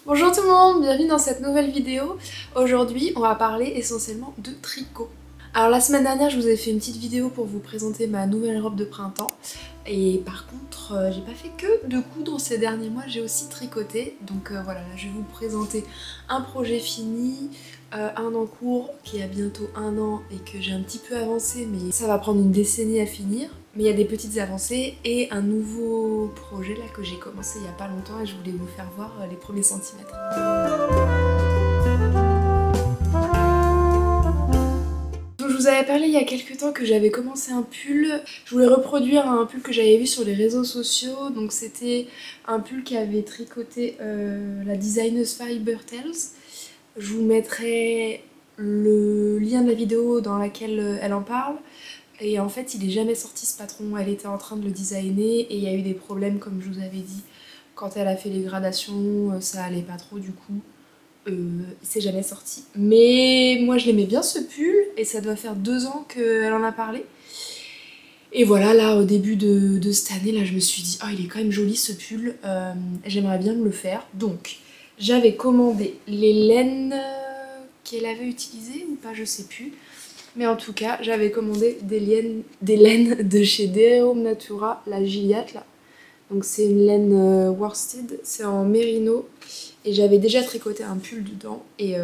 Bonjour tout le monde, bienvenue dans cette nouvelle vidéo. Aujourd'hui, on va parler essentiellement de tricot. Alors la semaine dernière, je vous ai fait une petite vidéo pour vous présenter ma nouvelle robe de printemps. Et par contre, j'ai pas fait que de coudre ces derniers mois, j'ai aussi tricoté. Donc voilà, là je vais vous présenter un projet fini, un en cours qui a bientôt 1 an et que j'ai un petit peu avancé, mais ça va prendre une décennie à finir. Mais il y a des petites avancées et un nouveau projet là que j'ai commencé il y a pas longtemps et je voulais vous faire voir les premiers centimètres. Donc je vous avais parlé il y a quelques temps que j'avais commencé un pull. Je voulais reproduire un pull que j'avais vu sur les réseaux sociaux. Donc c'était un pull qui avait tricoté la designeuse Fiber Tales. Je vous mettrai le lien de la vidéo dans laquelle elle en parle. Et en fait, il est jamais sorti ce patron. Elle était en train de le designer et il y a eu des problèmes, comme je vous avais dit. Quand elle a fait les gradations, ça allait pas trop du coup. C'est jamais sorti. Mais moi, je l'aimais bien ce pull et ça doit faire 2 ans qu'elle en a parlé. Et voilà, là, au début de cette année, là, je me suis dit, oh, il est quand même joli ce pull. J'aimerais bien me le faire. Donc, j'avais commandé les laines qu'elle avait utilisées ou pas, je sais plus. Mais en tout cas, j'avais commandé des laines de chez Home Natura, la Gilliatt là. Donc c'est une laine worsted, c'est en mérino. Et j'avais déjà tricoté un pull dedans. Et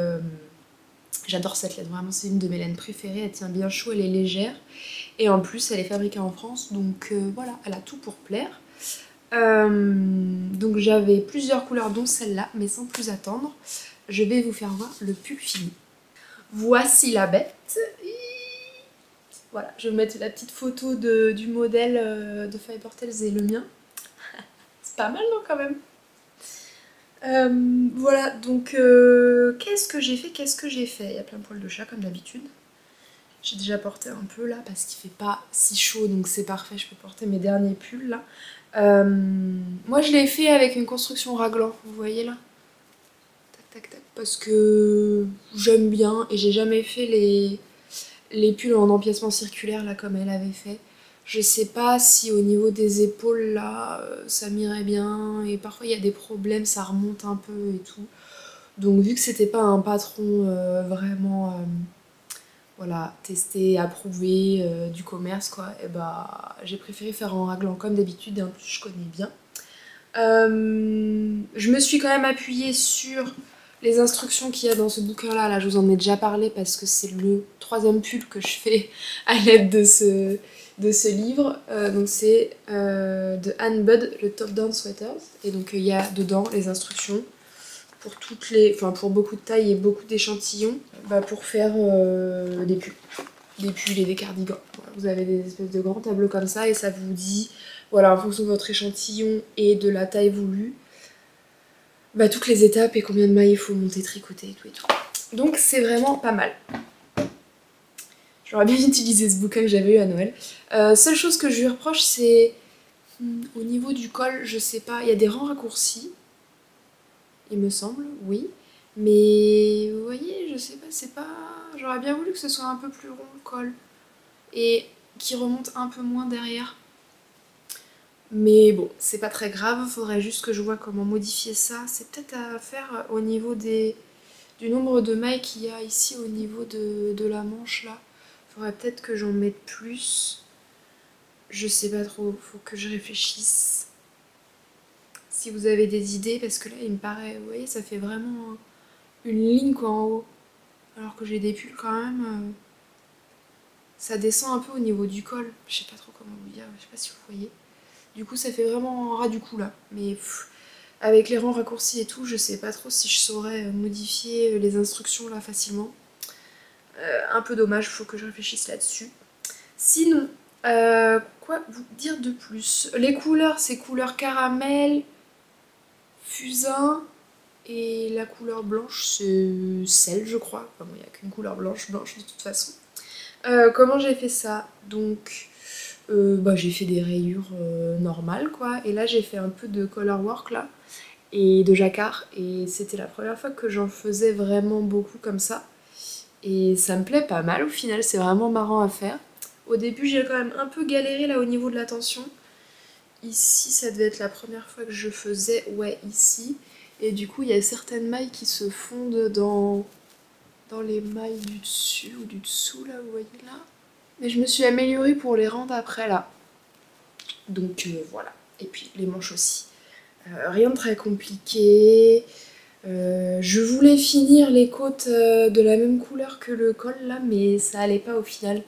j'adore cette laine, vraiment c'est une de mes laines préférées. Elle tient bien chaud, elle est légère. Et en plus, elle est fabriquée en France, donc voilà, elle a tout pour plaire. Donc j'avais plusieurs couleurs, dont celle-là, mais sans plus attendre, je vais vous faire voir le pull fini. Voici la bête. Voilà, je vais vous mettre la petite photo du modèle de Fiber Tales et le mien. C'est pas mal, non, quand même. Voilà, donc qu'est-ce que j'ai fait? Il y a plein de poils de chat, comme d'habitude. J'ai déjà porté un peu, là, parce qu'il fait pas si chaud, donc c'est parfait, je peux porter mes derniers pulls, là. Moi, je l'ai fait avec une construction raglan, vous voyez, là? Tac, tac, tac, parce que j'aime bien, et j'ai jamais fait les pulls en empiècement circulaire là comme elle avait fait. Je sais pas si au niveau des épaules là ça m'irait bien et parfois il y a des problèmes, ça remonte un peu et tout. Donc vu que c'était pas un patron vraiment voilà, testé, approuvé du commerce quoi, et bah j'ai préféré faire en raglan comme d'habitude et en plus je connais bien. Je me suis quand même appuyée sur les instructions qu'il y a dans ce bouquin là, je vous en ai déjà parlé parce que c'est le 3e pull que je fais à l'aide de ce livre. Donc c'est de Anne Budd, le Top Down Sweaters. Et donc il y a dedans les instructions pour pour beaucoup de tailles et beaucoup d'échantillons pour faire des pulls. Des pulls et des cardigans. Voilà, vous avez des espèces de grands tableaux comme ça et ça vous dit, voilà, en fonction de votre échantillon et de la taille voulue, toutes les étapes et combien de mailles il faut monter, tricoter et tout et tout. Donc c'est vraiment pas mal. J'aurais bien utilisé ce bouquin que j'avais eu à Noël. Seule chose que je lui reproche, c'est au niveau du col, je sais pas, il y a des rangs raccourcis, il me semble, oui. Mais vous voyez, je sais pas, c'est pas... J'aurais bien voulu que ce soit un peu plus rond le col. Et qui remonte un peu moins derrière. Mais bon, c'est pas très grave, faudrait juste que je vois comment modifier ça. C'est peut-être à faire au niveau du nombre de mailles qu'il y a ici au niveau de la manche là. Faudrait peut-être que j'en mette plus. Je sais pas trop, faut que je réfléchisse. Si vous avez des idées, parce que là il me paraît, vous voyez, ça fait vraiment une ligne quoi en haut. Alors que j'ai des pulls quand même. Ça descend un peu au niveau du col. Je sais pas trop comment vous dire, je sais pas si vous voyez. Du coup ça fait vraiment ras du cou là. Mais avec les rangs raccourcis et tout, je sais pas trop si je saurais modifier les instructions là facilement. Un peu dommage, faut que je réfléchisse là-dessus. Sinon, quoi vous dire de plus? Les couleurs, c'est couleur caramel, fusain, et la couleur blanche, c'est sel, je crois. Enfin bon, il n'y a qu'une couleur blanche de toute façon. Comment j'ai fait ça? Donc, j'ai fait des rayures normales, quoi. Et là, j'ai fait un peu de color work, là, et de jacquard. Et c'était la première fois que j'en faisais vraiment beaucoup comme ça. Et ça me plaît pas mal, au final, c'est vraiment marrant à faire. Au début, j'ai quand même un peu galéré, là, au niveau de la tension. Ici, ça devait être la première fois que je faisais, ouais, ici. Et du coup, il y a certaines mailles qui se fondent dans les mailles du dessus ou du dessous, là, vous voyez là. Mais je me suis améliorée pour les rendre après, là. Donc voilà. Et puis les manches aussi. Rien de très compliqué. Je voulais finir les côtes de la même couleur que le col, là, mais ça allait pas au final.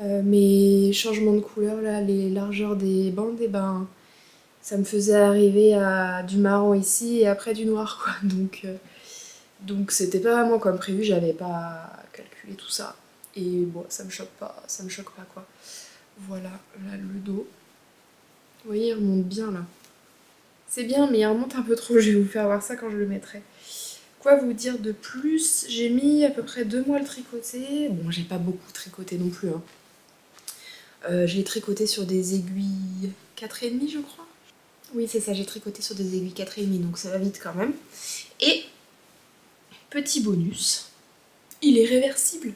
Mes changements de couleur, là, les largeurs des bandes, et ben, ça me faisait arriver à du marron ici et après du noir, quoi. Donc c'était pas vraiment comme prévu, j'avais pas calculé tout ça. Et bon, ça me choque pas, quoi. Voilà, là, le dos. Vous voyez, il remonte bien, là. C'est bien, mais il remonte un peu trop, je vais vous faire voir ça quand je le mettrai. Quoi vous dire de plus? J'ai mis à peu près 2 mois à le tricoter. Bon, j'ai pas beaucoup tricoté non plus, hein. Je l'ai tricoté sur des aiguilles 4,5 je crois. Oui c'est ça, j'ai tricoté sur des aiguilles 4,5 donc ça va vite quand même. Et petit bonus, il est réversible.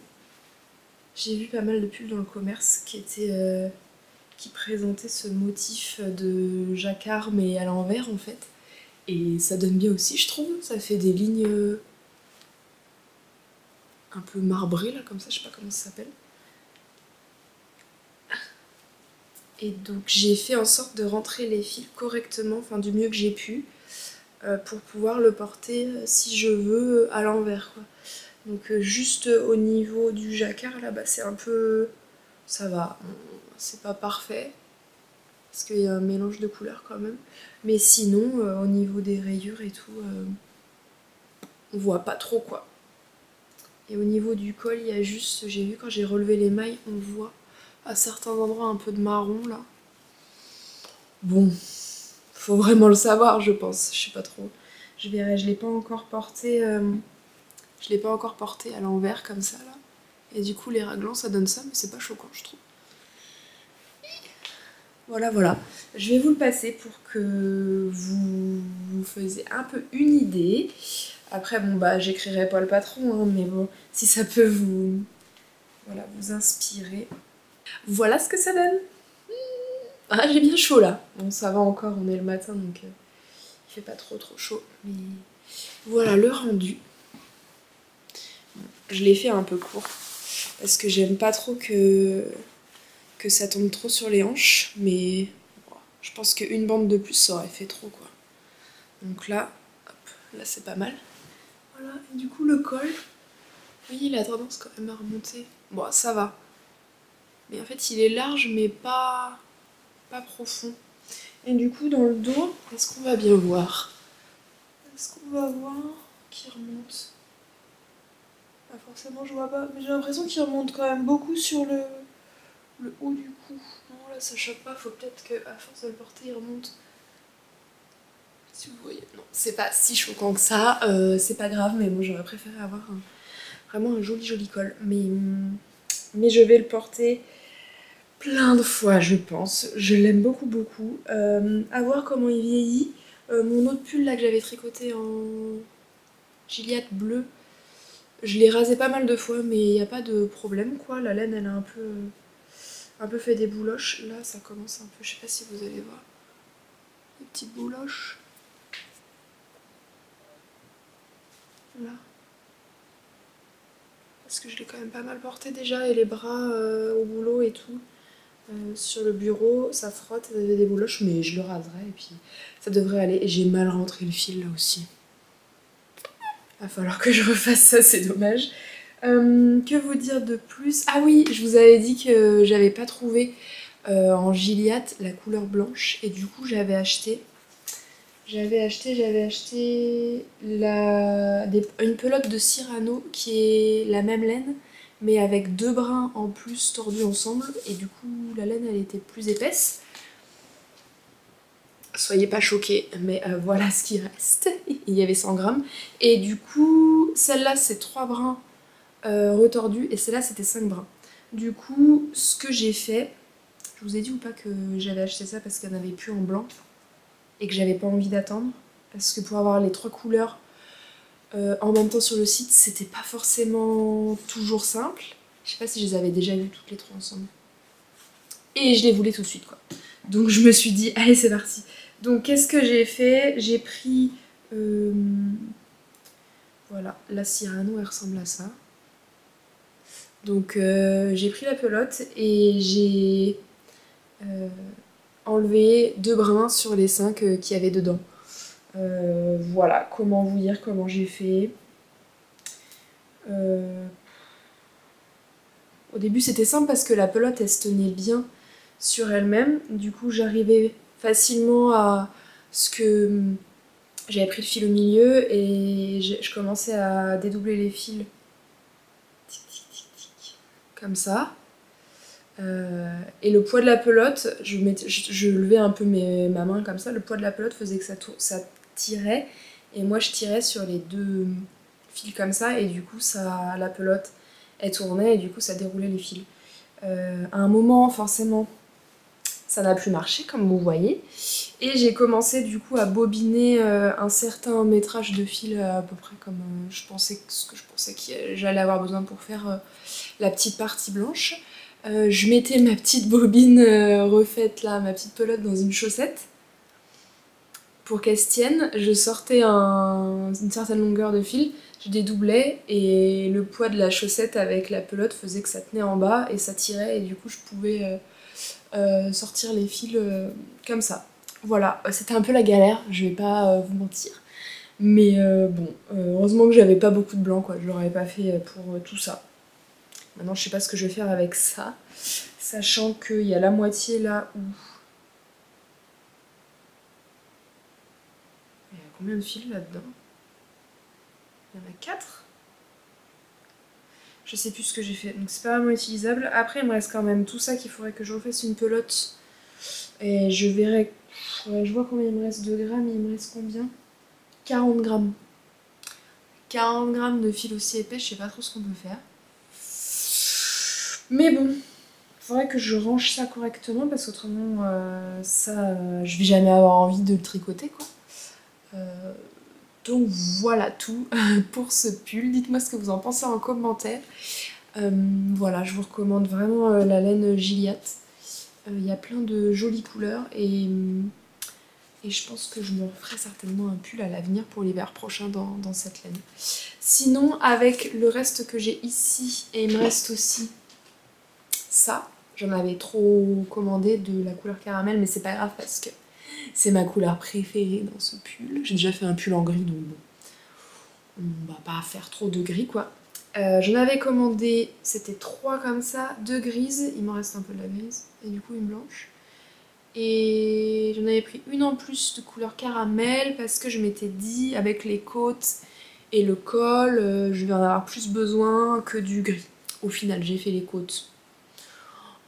J'ai vu pas mal de pulls dans le commerce qui présentaient ce motif de jacquard mais à l'envers en fait. Et ça donne bien aussi je trouve, ça fait des lignes un peu marbrées là comme ça, je sais pas comment ça s'appelle. Et donc j'ai fait en sorte de rentrer les fils correctement, enfin du mieux que j'ai pu, pour pouvoir le porter si je veux à l'envers quoi. Donc juste au niveau du jacquard là, bah, c'est un peu... ça va, c'est pas parfait, parce qu'il y a un mélange de couleurs quand même. Mais sinon, au niveau des rayures et tout, on voit pas trop quoi. Et au niveau du col, il y a juste, j'ai vu quand j'ai relevé les mailles, on voit à certains endroits un peu de marron là. Bon, faut vraiment le savoir je pense, je sais pas trop. Je verrai, je l'ai pas encore porté à l'envers comme ça là. Et du coup les raglans ça donne ça mais c'est pas choquant je trouve. Voilà voilà, je vais vous le passer pour que vous vous faisiez un peu une idée. Après bon bah j'écrirai pas le patron hein, mais bon si ça peut vous, voilà, vous inspirer. Voilà ce que ça donne. Ah j'ai bien chaud là. Bon ça va encore, on est le matin donc il fait pas trop chaud. Mais voilà le rendu. Je l'ai fait un peu court parce que j'aime pas trop que ça tombe trop sur les hanches, mais je pense qu'une bande de plus ça aurait fait trop quoi. Donc là, hop, là c'est pas mal. Voilà, et du coup le col, oui il a tendance quand même à remonter. Bon ça va. Mais en fait il est large mais pas profond. Et du coup dans le dos, est-ce qu'on va bien voir? Est-ce qu'on va voir qu'il remonte? Pas forcément je vois pas, mais j'ai l'impression qu'il remonte quand même beaucoup sur le haut du cou. Non là ça choque pas, faut peut-être qu'à force de le porter il remonte. Si vous voyez, non c'est pas si choquant que ça, c'est pas grave mais moi j'aurais préféré avoir vraiment un joli col. Mais je vais le porter plein de fois je pense, je l'aime beaucoup. À voir comment il vieillit. Mon autre pull là que j'avais tricoté en Gilliatt bleu, je l'ai rasé pas mal de fois mais il n'y a pas de problème quoi, la laine elle a un peu fait des bouloches. Là ça commence un peu, je sais pas si vous allez voir, des petites bouloches. Là. Parce que je l'ai quand même pas mal porté déjà et les bras au boulot et tout. Sur le bureau, ça frotte, ça avait des bouloches mais je le raserai et puis ça devrait aller. Et j'ai mal rentré le fil là aussi. Va falloir que je refasse ça, c'est dommage. Que vous dire de plus? Ah oui, je vous avais dit que j'avais pas trouvé en Gilliatt la couleur blanche et du coup j'avais acheté une pelote de Cyrano qui est la même laine mais avec 2 brins en plus tordus ensemble et du coup la laine elle était plus épaisse. Soyez pas choqués, mais voilà ce qui reste. Il y avait 100 grammes. Et du coup, celle-là c'est 3 brins retordus et celle-là c'était 5 brins. Du coup, ce que j'ai fait, je vous ai dit ou pas que j'avais acheté ça parce qu'il n'y en avait plus en blanc et que j'avais pas envie d'attendre parce que pour avoir les 3 couleurs en même temps sur le site c'était pas forcément toujours simple. Je sais pas si je les avais déjà vues toutes les 3 ensemble. Et je les voulais tout de suite quoi. Donc je me suis dit allez c'est parti. Donc qu'est-ce que j'ai fait? J'ai pris Voilà, la Cyrano elle ressemble à ça. Donc j'ai pris la pelote et j'ai enlevé 2 brins sur les 5 qu'il y avait dedans. Voilà, comment vous dire comment j'ai fait. Au début c'était simple parce que la pelote elle se tenait bien sur elle-même. Du coup j'arrivais facilement à ce que j'avais pris le fil au milieu et je commençais à dédoubler les fils. Tic, tic, tic, tic. Comme ça. Et le poids de la pelote, je levais un peu ma main comme ça, le poids de la pelote faisait que ça tirait, et moi je tirais sur les 2 fils comme ça, et du coup la pelote elle tournait, et du coup ça déroulait les fils. À un moment, forcément, ça n'a plus marché, comme vous voyez, et j'ai commencé du coup à bobiner un certain métrage de fil, à peu près comme ce que je pensais que j'allais avoir besoin pour faire la petite partie blanche. Je mettais ma petite bobine refaite là, ma petite pelote dans une chaussette pour qu'elle se tienne. Je sortais une certaine longueur de fil, je dédoublais et le poids de la chaussette avec la pelote faisait que ça tenait en bas et ça tirait et du coup je pouvais sortir les fils comme ça. Voilà, c'était un peu la galère, je vais pas vous mentir. Mais bon, heureusement que j'avais pas beaucoup de blanc quoi, je l'aurais pas fait pour tout ça. Maintenant je sais pas ce que je vais faire avec ça. Sachant qu'il y a la moitié là où... Il y a combien de fils là-dedans? Il y en a 4. Je sais plus ce que j'ai fait, donc c'est pas vraiment utilisable. Après il me reste quand même tout ça qu'il faudrait que je refasse une pelote. Et je verrai... je vois combien il me reste de grammes, il me reste combien? 40 grammes. 40 grammes de fil aussi épais, je sais pas trop ce qu'on peut faire. Mais bon, faudrait que je range ça correctement parce qu'autrement je vais jamais avoir envie de le tricoter quoi. Donc voilà tout pour ce pull. Dites-moi ce que vous en pensez en commentaire. Voilà, je vous recommande vraiment la laine Gilliatt. Il y a plein de jolies couleurs et je pense que je me referai certainement un pull à l'avenir pour l'hiver prochain dans cette laine. Sinon, avec le reste que j'ai ici, et il me reste aussi ça. J'en avais trop commandé de la couleur caramel, mais c'est pas grave parce que c'est ma couleur préférée dans ce pull. J'ai déjà fait un pull en gris, donc bon, on va pas faire trop de gris quoi. J'en avais commandé, c'était 3 comme ça, 2 grises, il m'en reste un peu de la grise, et du coup une blanche. Et j'en avais pris une en plus de couleur caramel parce que je m'étais dit avec les côtes et le col, je vais en avoir plus besoin que du gris. Au final, j'ai fait les côtes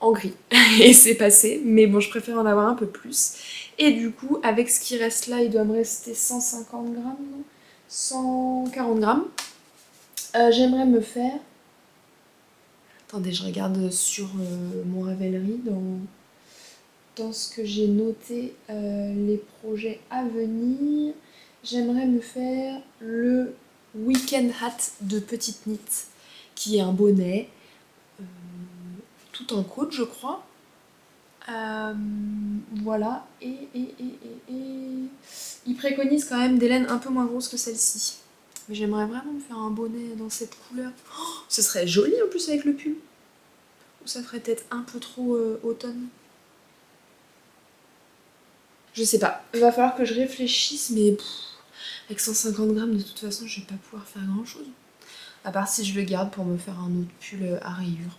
en gris et c'est passé, mais bon, je préfère en avoir un peu plus. Et du coup, avec ce qui reste là, il doit me rester 150 grammes, non 140 grammes. J'aimerais me faire... Attendez, je regarde sur mon Ravelry dans ce que j'ai noté les projets à venir. J'aimerais me faire le Weekend Hat de Petite Knit, qui est un bonnet, tout en côte je crois. Voilà, et il préconise quand même des laines un peu moins grosses que celle-ci. Mais j'aimerais vraiment me faire un bonnet dans cette couleur. Oh, ce serait joli en plus avec le pull. Ou ça ferait peut-être un peu trop automne. Je sais pas, il va falloir que je réfléchisse, mais avec 150 grammes de toute façon je vais pas pouvoir faire grand chose. À part si je le garde pour me faire un autre pull à rayures.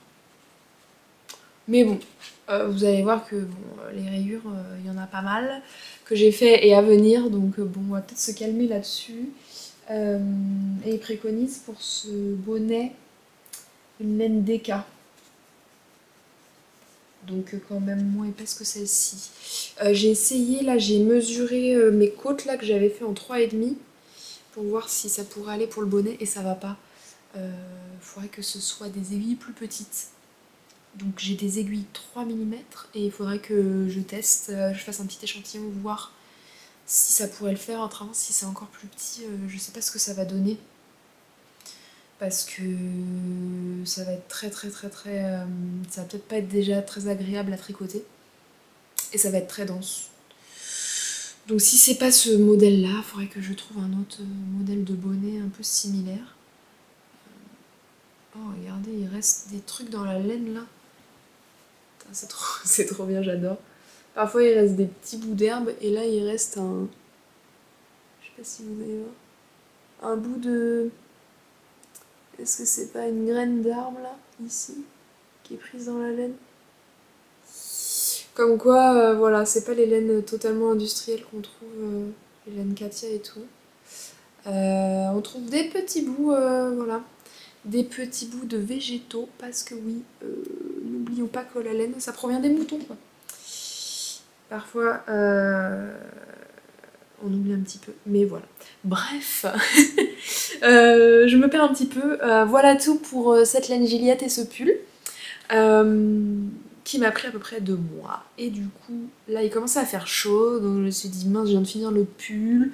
Mais bon, vous allez voir que bon, les rayures, il y en a pas mal que j'ai fait et à venir, donc bon, on va peut-être se calmer là-dessus. Et il préconise pour ce bonnet une laine DK. Donc quand même moins épaisse que celle-ci. J'ai essayé, là j'ai mesuré mes côtes là que j'avais fait en 3,5 pour voir si ça pourrait aller pour le bonnet et ça va pas. Faudrait que ce soit des aiguilles plus petites. Donc j'ai des aiguilles 3 mm et il faudrait que je teste, je fasse un petit échantillon, voir si ça pourrait le faire. Autrement, si c'est encore plus petit, je sais pas ce que ça va donner. Parce que ça va être très ça va peut-être pas être déjà très agréable à tricoter. Et ça va être très dense. Donc si c'est pas ce modèle-là, il faudrait que je trouve un autre modèle de bonnet un peu similaire. Oh regardez, il reste des trucs dans la laine là. C'est trop bien, j'adore. Parfois il reste des petits bouts d'herbe et là il reste un... Je sais pas si vous allez voir. Un bout de... Est-ce que c'est pas une graine d'arbre là, ici, qui est prise dans la laine? Comme quoi, voilà, c'est pas les laines totalement industrielles qu'on trouve, les laines Katia et tout. On trouve des petits bouts, voilà, des petits bouts de végétaux, parce que oui, n'oublions pas que la laine, ça provient des moutons, quoi. Parfois, on oublie un petit peu, mais voilà. Bref, je me perds un petit peu. Voilà tout pour cette laine Gillette et ce pull. Qui m'a pris à peu près 2 mois. Et du coup, là, il commençait à faire chaud, donc je me suis dit, mince, je viens de finir le pull,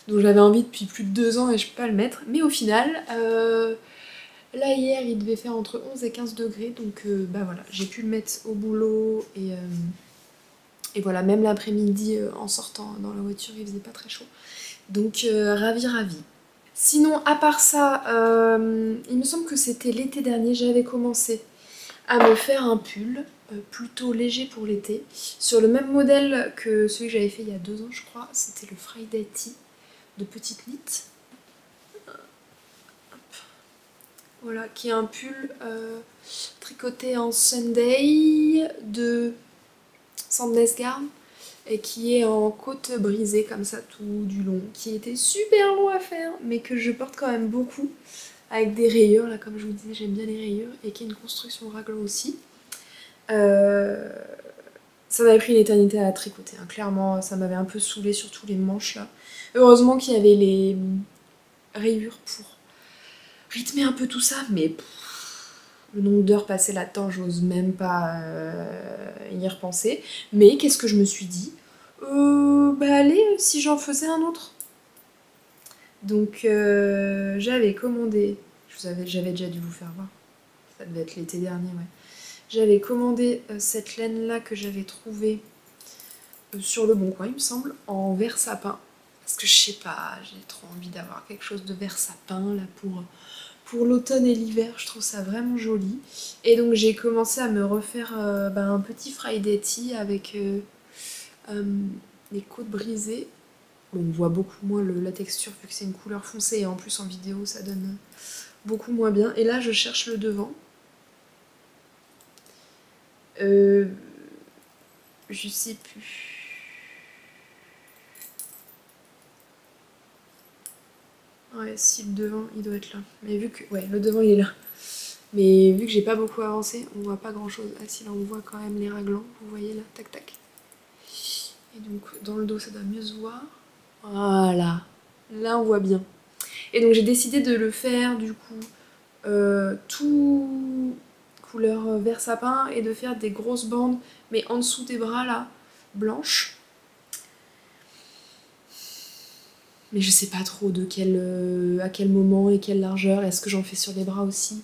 dont j'avais envie depuis plus de 2 ans et je peux pas le mettre. Mais au final, là, hier, il devait faire entre 11 et 15 degrés, donc bah voilà, j'ai pu le mettre au boulot et voilà, même l'après-midi, en sortant dans la voiture, il faisait pas très chaud. Donc, ravie. Sinon, à part ça, il me semble que c'était l'été dernier, j'avais commencé à me faire un pull plutôt léger pour l'été, sur le même modèle que celui que j'avais fait il y a 2 ans je crois, c'était le Friday Tee de Petite Knit. Voilà, qui est un pull tricoté en Sunday de Sandnes Garn et qui est en côte brisée comme ça tout du long, qui était super long à faire mais que je porte quand même beaucoup avec des rayures, là comme je vous disais j'aime bien les rayures, et qui est une construction raglan aussi. Ça m'avait pris une éternité à tricoter, hein. Clairement ça m'avait un peu saoulé, surtout les manches là. Heureusement qu'il y avait les rayures pour rythmer un peu tout ça, mais le nombre d'heures passées là-dedans, j'ose même pas y repenser. Mais qu'est-ce que je me suis dit? Bah allez, si j'en faisais un autre. Donc j'avais commandé, j'avais déjà dû vous faire voir, ça devait être l'été dernier, ouais. J'avais commandé cette laine là que j'avais trouvée sur le Bon Coin, il me semble, en vert sapin. Parce que je sais pas, j'ai trop envie d'avoir quelque chose de vert sapin là pour l'automne et l'hiver, je trouve ça vraiment joli. Et donc j'ai commencé à me refaire un petit Friday Tee avec les côtes brisées. Bon, on voit beaucoup moins la texture vu que c'est une couleur foncée et en plus en vidéo ça donne beaucoup moins bien. Et là je cherche le devant. Je sais plus. Ouais, si le devant il doit être là. Mais vu que. Ouais, le devant il est là. Mais vu que j'ai pas beaucoup avancé, on voit pas grand chose. Ah si, là on voit quand même les raglans, vous voyez là, tac tac. Et donc dans le dos ça doit mieux se voir. Voilà, là on voit bien. Et donc j'ai décidé de le faire du coup tout couleur vert sapin et de faire des grosses bandes, mais en dessous des bras là, blanches. Mais je sais pas trop de à quel moment et quelle largeur. Est-ce que j'en fais sur les bras aussi?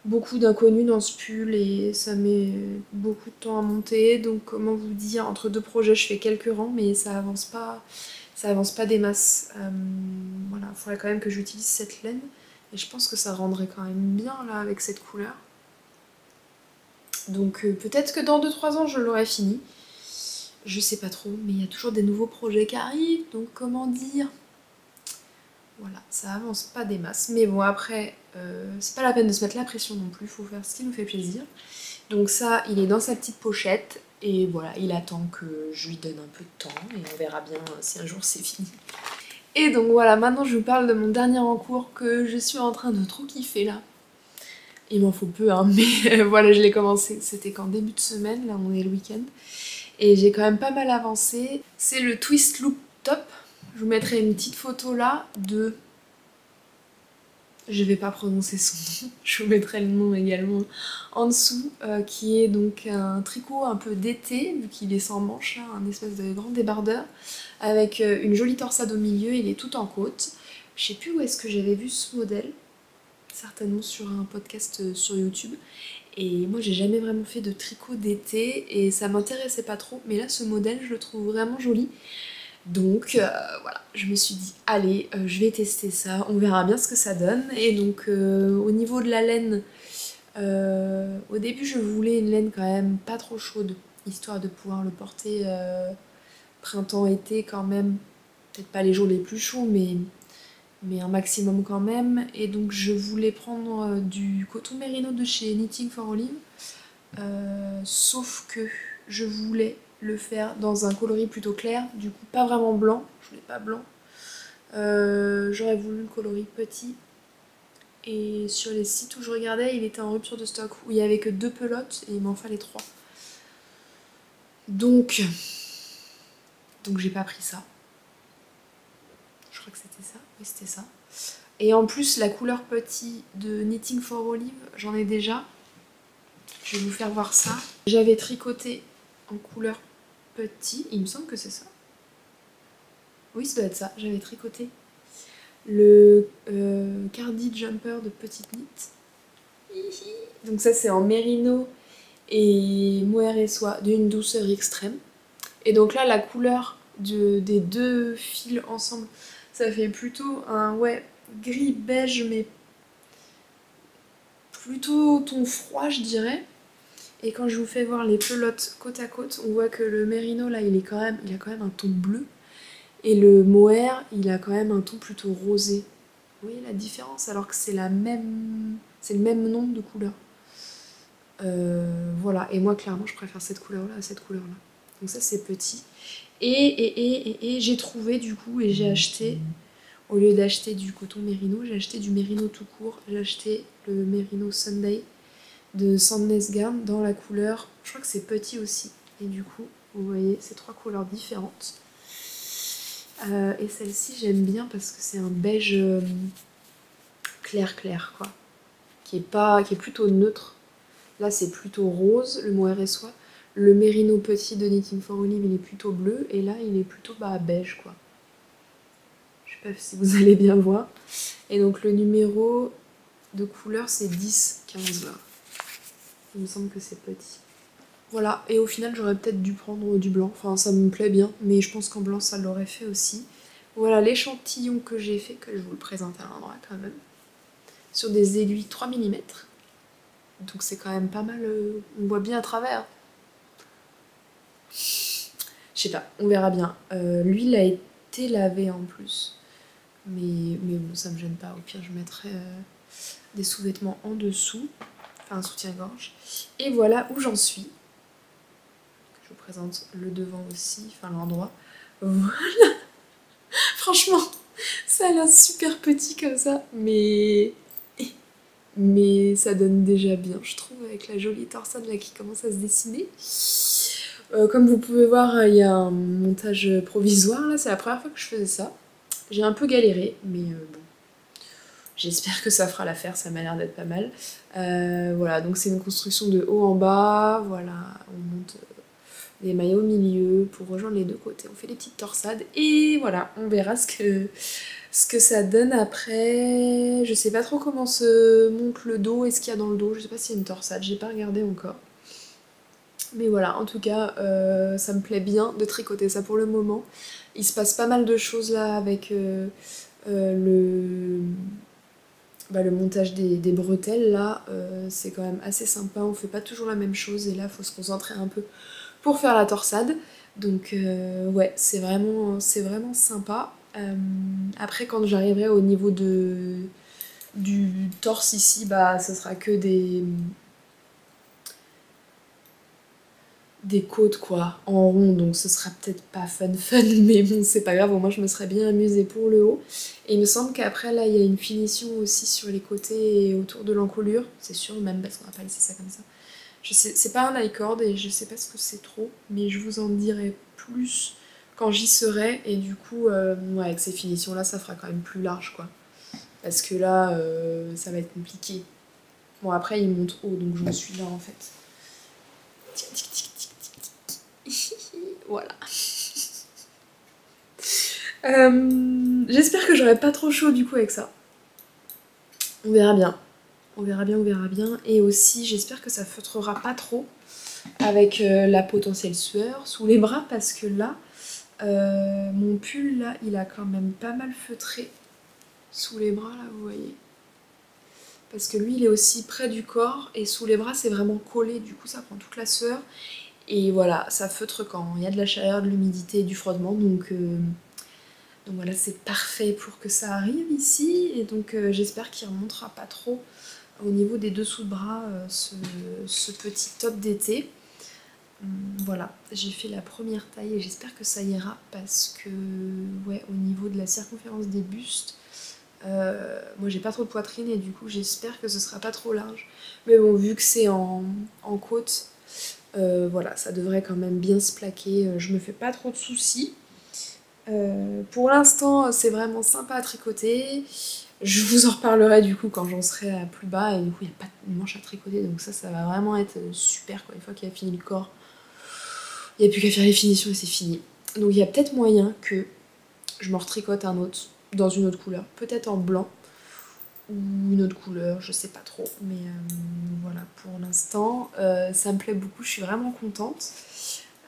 Beaucoup d'inconnus dans ce pull et ça met beaucoup de temps à monter. Donc comment vous dire, entre 2 projets je fais quelques rangs mais ça avance pas des masses. Voilà, il faudrait quand même que j'utilise cette laine et je pense que ça rendrait quand même bien là avec cette couleur. Donc peut-être que dans 2-3 ans je l'aurai fini. Je sais pas trop, mais il y a toujours des nouveaux projets qui arrivent, donc comment dire? Voilà, ça avance pas des masses. Mais bon, après, c'est pas la peine de se mettre la pression non plus, faut faire ce qui nous fait plaisir. Donc ça, il est dans sa petite pochette, et voilà, il attend que je lui donne un peu de temps, et on verra bien si un jour c'est fini. Et donc voilà, maintenant je vous parle de mon dernier en cours que je suis en train de trop kiffer là. Il m'en faut peu, hein, mais voilà, je l'ai commencé, c'était qu'en début de semaine, là on est le week-end. Et j'ai quand même pas mal avancé. C'est le Twist Loop Top. Je vous mettrai une petite photo là de... Je vais pas prononcer son nom, je vous mettrai le nom également en dessous, qui est donc un tricot un peu d'été, vu qu'il est sans manches, là, un espèce de grand débardeur, avec une jolie torsade au milieu, il est tout en côte. Je sais plus où est-ce que j'avais vu ce modèle, certainement sur un podcast sur YouTube. Et moi j'ai jamais vraiment fait de tricot d'été et ça m'intéressait pas trop, mais là ce modèle je le trouve vraiment joli. Donc voilà, je me suis dit allez, je vais tester ça, on verra bien ce que ça donne. Et donc au niveau de la laine, au début je voulais une laine quand même pas trop chaude, histoire de pouvoir le porter printemps-été quand même. Peut-être pas les jours les plus chauds, mais un maximum quand même. Et donc je voulais prendre du coton mérino de chez Knitting for Olive. Sauf que je voulais le faire dans un coloris plutôt clair, du coup pas vraiment blanc, je voulais pas blanc. J'aurais voulu le coloris petit. Et sur les sites où je regardais, il était en rupture de stock, où il y avait que 2 pelotes et il m'en fallait 3. Donc j'ai pas pris ça. Je crois que c'était ça. Oui, c'était ça. Et en plus, la couleur petit de Knitting for Olive, j'en ai déjà. Je vais vous faire voir ça. J'avais tricoté en couleur petit, il me semble que c'est ça. Oui, ça doit être ça. J'avais tricoté le Cardi Jumper de Petite Knit. Donc ça, c'est en mérino et mohair et soie d'une douceur extrême. Et donc là, la couleur des 2 fils ensemble, ça fait plutôt un gris beige, mais plutôt ton froid, je dirais. Et quand je vous fais voir les pelotes côte à côte, on voit que le mérino là, il a quand même un ton bleu. Et le mohair, il a quand même un ton plutôt rosé. Vous voyez la différence alors que c'est le même nom de couleur. Voilà, et moi clairement je préfère cette couleur-là à cette couleur-là. Donc ça c'est petit. Et j'ai trouvé du coup, et j'ai acheté, au lieu d'acheter du coton mérino, j'ai acheté du mérino tout court. J'ai acheté le mérino Sunday de Sandnes Garn dans la couleur, je crois que c'est petit aussi. Et du coup, vous voyez, c'est 3 couleurs différentes. Et celle-ci j'aime bien parce que c'est un beige clair quoi, qui est plutôt neutre. Là c'est plutôt rose, le mohair et soie. Le mérino petit de Knitting for Olive il est plutôt bleu, et là il est plutôt beige quoi. Je sais pas si vous allez bien voir. Et donc le numéro de couleur c'est 10-15 là. Il me semble que c'est petit. Voilà, et au final j'aurais peut-être dû prendre du blanc, enfin ça me plaît bien, mais je pense qu'en blanc ça l'aurait fait aussi. Voilà l'échantillon que j'ai fait, que je vous le présente à l'endroit quand même, sur des aiguilles 3 mm. Donc c'est quand même pas mal, on voit bien à travers. Je sais pas, on verra bien. L'huile a été lavée en plus, mais bon ça me gêne pas, au pire je mettrai des sous-vêtements en dessous, enfin un soutien-gorge. Et voilà où j'en suis. Je vous présente le devant aussi, enfin l'endroit. Voilà. Franchement, ça a l'air super petit comme ça, mais ça donne déjà bien, je trouve, avec la jolie torsade là qui commence à se dessiner. Comme vous pouvez voir, il y a un montage provisoire là, c'est la première fois que je faisais ça. J'ai un peu galéré, mais bon. J'espère que ça fera l'affaire, ça m'a l'air d'être pas mal. Voilà, donc c'est une construction de haut en bas, voilà, on monte des mailles au milieu pour rejoindre les 2 côtés. On fait des petites torsades et voilà, on verra ce que ça donne après. Je sais pas trop comment se monte le dos et ce qu'il y a dans le dos, je sais pas s'il y a une torsade, j'ai pas regardé encore. Mais voilà, en tout cas, ça me plaît bien de tricoter ça pour le moment. Il se passe pas mal de choses là avec le montage des bretelles là, c'est quand même assez sympa, on fait pas toujours la même chose et là faut se concentrer un peu pour faire la torsade. Donc ouais, c'est vraiment sympa. Après quand j'arriverai au niveau du torse ici, ce sera que des côtes quoi, en rond, donc ce sera peut-être pas fun, mais bon c'est pas grave, au moins je me serais bien amusée pour le haut. Et il me semble qu'après là il y a une finition aussi sur les côtés et autour de l'encolure, c'est sûr même parce qu'on va pas laisser ça comme ça. Je sais, c'est pas un high-cord et je sais pas ce que c'est trop, mais je vous en dirai plus quand j'y serai. Et du coup, ouais, avec ces finitions là ça fera quand même plus large quoi. Parce que là ça va être compliqué. Bon après il monte haut donc j'en suis là en fait. Tic, tic, tic, tic, tic, tic. Voilà. J'espère que j'aurai pas trop chaud du coup avec ça. On verra bien. On verra bien, on verra bien. Et aussi j'espère que ça feutrera pas trop avec la potentielle sueur sous les bras parce que là Mon pull là, il a quand même pas mal feutré sous les bras là, vous voyez. Parce que lui, il est aussi près du corps et sous les bras, c'est vraiment collé, du coup ça prend toute la sueur. Et voilà, ça feutre quand il y a de la chaleur, de l'humidité et du frottement, donc voilà, c'est parfait pour que ça arrive ici. Et donc j'espère qu'il remontera pas trop au niveau des dessous de bras ce petit top d'été. Voilà, j'ai fait la première taille et j'espère que ça ira parce que ouais, au niveau de la circonférence des bustes, moi j'ai pas trop de poitrine et du coup j'espère que ce sera pas trop large. Mais bon, vu que c'est en côte, voilà, ça devrait quand même bien se plaquer, je me fais pas trop de soucis. Pour l'instant, c'est vraiment sympa à tricoter. Je vous en reparlerai du coup quand j'en serai à plus bas et du coup il n'y a pas de manche à tricoter, donc ça va vraiment être super quoi. Une fois qu'il a fini le corps, il n'y a plus qu'à faire les finitions et c'est fini. Donc il y a peut-être moyen que je m'en retricote un autre dans une autre couleur, peut-être en blanc ou une autre couleur, je sais pas trop, mais voilà, pour l'instant ça me plaît beaucoup, je suis vraiment contente.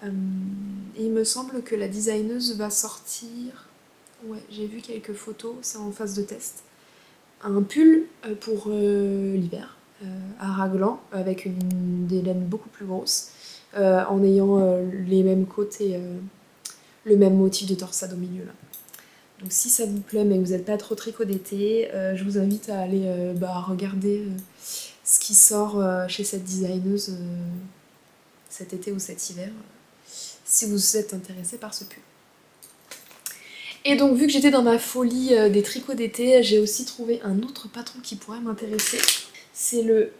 Et il me semble que la designeuse va sortir, ouais, j'ai vu quelques photos, c'est en phase de test, un pull pour l'hiver à raglan avec des laines beaucoup plus grosses en ayant les mêmes côtes et le même motif de torsade au milieu là. Donc si ça vous plaît mais que vous n'êtes pas trop tricot d'été, je vous invite à aller regarder ce qui sort chez cette designeuse cet été ou cet hiver si vous êtes intéressé par ce pull. Et donc vu que j'étais dans ma folie des tricots d'été, j'ai aussi trouvé un autre patron qui pourrait m'intéresser. C'est le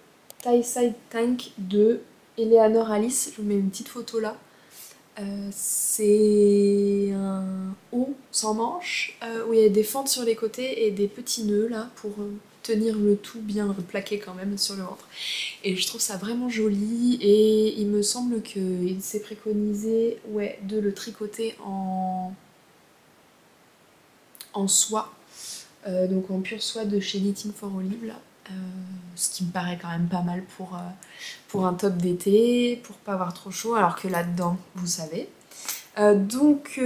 Tie Side Tank de Eleanor Alice, je vous mets une petite photo là. C'est un haut sans manche où il y a des fentes sur les côtés et des petits nœuds là pour tenir le tout bien plaqué quand même sur le ventre. Et je trouve ça vraiment joli et il me semble qu'il s'est préconisé de le tricoter en soie, donc en pure soie de chez Knitting for Olive là. Ce qui me paraît quand même pas mal pour un top d'été, pour pas avoir trop chaud, alors que là-dedans, vous savez. Donc,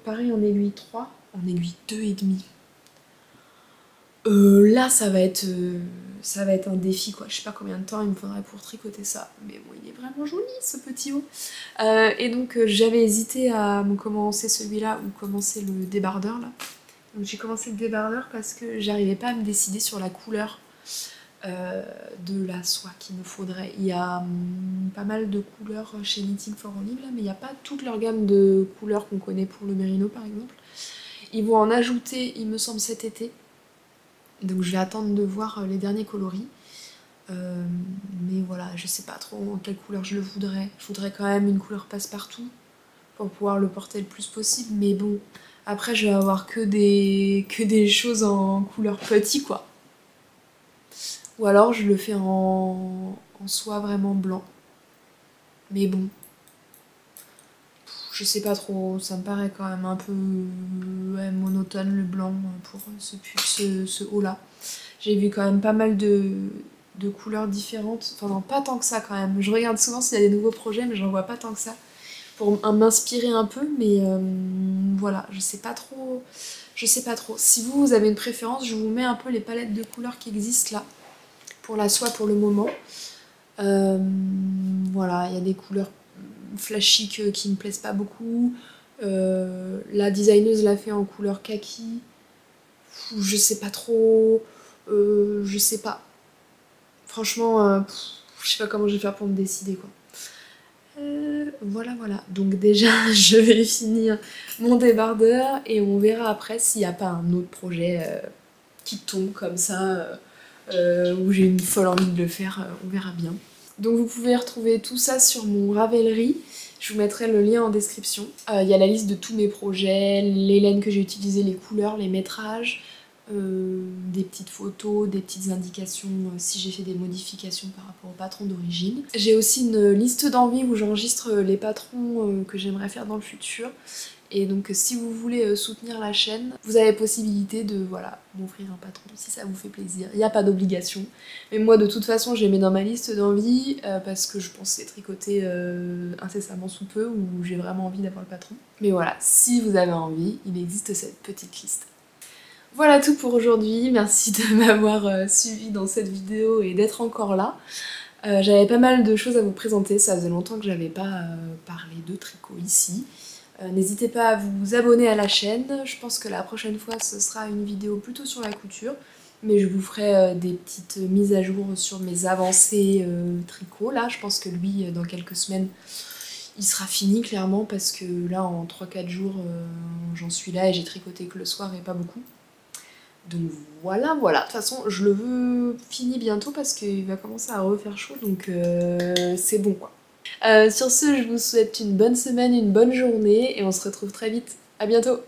pareil en aiguille 3, en aiguille 2,5. Là, ça va être un défi, quoi. Je sais pas combien de temps il me faudrait pour tricoter ça, mais bon, il est vraiment joli, ce petit haut. Et donc, j'avais hésité à me commencer celui-là ou commencer le débardeur, là. Donc j'ai commencé le débardeur parce que j'arrivais pas à me décider sur la couleur de la soie qu'il me faudrait. Il y a pas mal de couleurs chez Knitting for Olive là, mais il n'y a pas toute leur gamme de couleurs qu'on connaît pour le Mérino par exemple. Ils vont en ajouter, il me semble, cet été. Donc je vais attendre de voir les derniers coloris. Mais voilà, je sais pas trop en quelle couleur je le voudrais. Je voudrais quand même une couleur passe-partout pour pouvoir le porter le plus possible, mais bon, après je vais avoir que des choses en couleur petit quoi. Ou alors je le fais en soie vraiment blanc. Mais bon, je sais pas trop, ça me paraît quand même un peu monotone le blanc pour ce haut là. J'ai vu quand même pas mal de couleurs différentes, enfin non, pas tant que ça quand même. Je regarde souvent s'il y a des nouveaux projets mais j'en vois pas tant que ça. Pour m'inspirer un peu, mais voilà, je sais pas trop. Si vous avez une préférence, je vous mets un peu les palettes de couleurs qui existent là, pour la soie pour le moment. Voilà, il y a des couleurs flashy qui me plaisent pas beaucoup. La designeuse l'a fait en couleur kaki. Je sais pas trop. Je sais pas. Franchement, je sais pas comment je vais faire pour me décider quoi. Voilà. Donc déjà, je vais finir mon débardeur et on verra après s'il n'y a pas un autre projet qui tombe comme ça, où j'ai une folle envie de le faire, on verra bien. Donc vous pouvez retrouver tout ça sur mon Ravelry, je vous mettrai le lien en description. Il y a la liste de tous mes projets, les laines que j'ai utilisées, les couleurs, les métrages, des petites photos, des petites indications si j'ai fait des modifications par rapport au patron d'origine. J'ai aussi une liste d'envies où j'enregistre les patrons que j'aimerais faire dans le futur. Et donc si vous voulez soutenir la chaîne, vous avez possibilité de voilà, m'offrir un patron si ça vous fait plaisir. Il n'y a pas d'obligation. Mais moi de toute façon j'ai mis dans ma liste d'envie parce que je pensais tricoter incessamment sous peu ou j'ai vraiment envie d'avoir le patron. Mais voilà, si vous avez envie, il existe cette petite liste. Voilà tout pour aujourd'hui, merci de m'avoir suivi dans cette vidéo et d'être encore là. J'avais pas mal de choses à vous présenter, ça faisait longtemps que j'avais pas parlé de tricot ici. N'hésitez pas à vous abonner à la chaîne, je pense que la prochaine fois ce sera une vidéo plutôt sur la couture, mais je vous ferai des petites mises à jour sur mes avancées tricot. Là je pense que lui dans quelques semaines il sera fini clairement parce que là en 3-4 jours j'en suis là et j'ai tricoté que le soir et pas beaucoup. Donc voilà, de toute façon je le veux fini bientôt parce qu'il va commencer à refaire chaud donc c'est bon quoi. Sur ce, je vous souhaite une bonne semaine, une bonne journée et on se retrouve très vite. À bientôt!